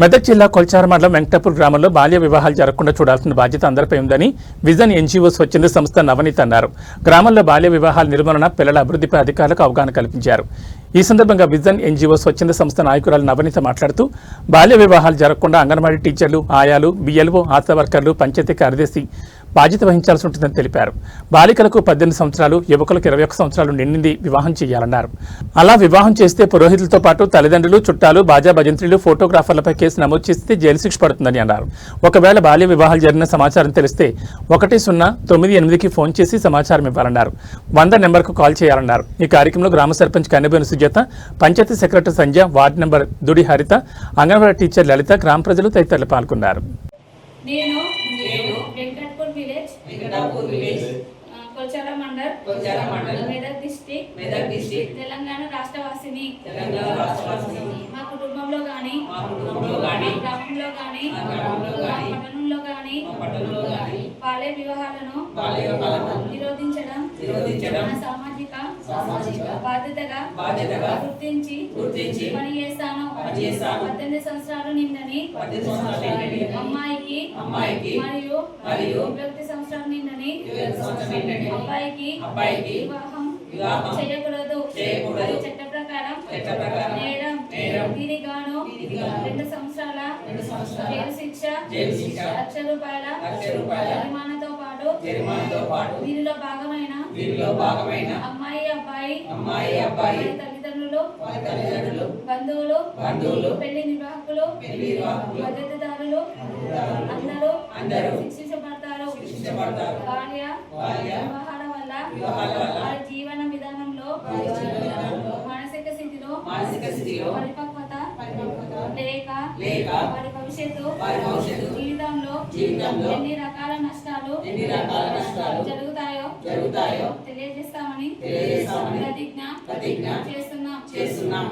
మెదక్ జిల్లా కొల్చార మండలం వెంకటాపూర్ గ్రామంలో బాల్య వివాహాలు జరగకుండా చూడాల్సిన బాధ్యత అందరిపై ఉందని విజన్ ఎన్జీఓ స్వచ్ఛంద సంస్థ నవనీత్ అన్నారు. గ్రామంలో బాల్య వివాహాల నిర్మూలన, పిల్లల అభివృద్ధిపై అధికారులకు అవగాహన కల్పించారు. ఈ సందర్భంగా విజన్ ఎన్జీఓ స్వచ్ఛంద సంస్థ నాయకురాలు నవనీత మాట్లాడుతూ బాల్య వివాహాలు జరగకుండా అంగన్వాడీ టీచర్లు, ఆయాలు, బిఎల్ఓ, ఆశా వర్కర్లు, పంచాయతీ కార్యదర్శి బాధ్యత వహించాల్సి ఉంటుందని తెలిపారు. బాలికలకు 18 సంవత్సరాలు, యువకులకు 21 సంవత్సరాలు నిండింది వివాహం చేయాలన్నారు. అలా వివాహం చేస్తే పురోహితులతో పాటు తల్లిదండ్రులు, చుట్టాలు, బాజా భజంత్రులు, ఫోటోగ్రాఫర్లపై కేసు నమోదు చేస్తే జైలు శిక్ష పడుతుందని అన్నారు. ఒకవేళ బాల్య వివాహాలు జరిగిన సమాచారం తెలిస్తే 1098కి ఫోన్ చేసి సమాచారం ఇవ్వాలన్నారు. 100 నెంబర్కు కాల్ చేయాలన్నారు. ఈ కార్యక్రమంలో గ్రామ sarpanch Kannaboina Sujatha, panchayat secretary Sanjay, ward number Dudi Haritha, anganwadi teacher Lalitha, గ్రామ ప్రజలు తదితరులు పాల్గొన్నారు. నేను వెంకటాపూర్ విలేజ్ కొల్చార మండల్ మెదక్ డిస్ట్రిక్ట్ తెలంగాణ రాష్ట్రవాసిని. మా కుటుంబంలో గాని గ్రామంలో గాని పట్టణంలో గాని బాల్య వివాహాలను నిరోధించడం మన సామాజిక బాధ్యతగా గుర్తించి పని చేస్తాను. 18 సంవత్సరాలు నిండని అమ్మాయికి మరియు 21 సంవత్సరాలు నిండని అబ్బాయికి వివాహం చేయకూడదు. చట్ట ప్రకారం నేరం. దీనికి గాను 2 సంవత్సరాల జైలు శిక్ష, ₹1,00,000 జరిమానాతో పాటు దీనిలో భాగమైన అమ్మాయి అబ్బాయి తల్లిదండ్రులు, బంధువులు, పెళ్లి నిర్వాహకులు, మద్దతుదారులు అందరూ శిక్షించబడతారు. బాల్య వివాహాల వల్ల వారి జీవన విధానంలో మానసిక స్థితిలో పరిపక్వత లేక వారి భవిష్యత్తు జీవితంలో ఎన్ని రకాల నష్టాలు జరుగుతాయో తెలియజేస్తామని ప్రతిజ్ఞ చేస్తున్నాం.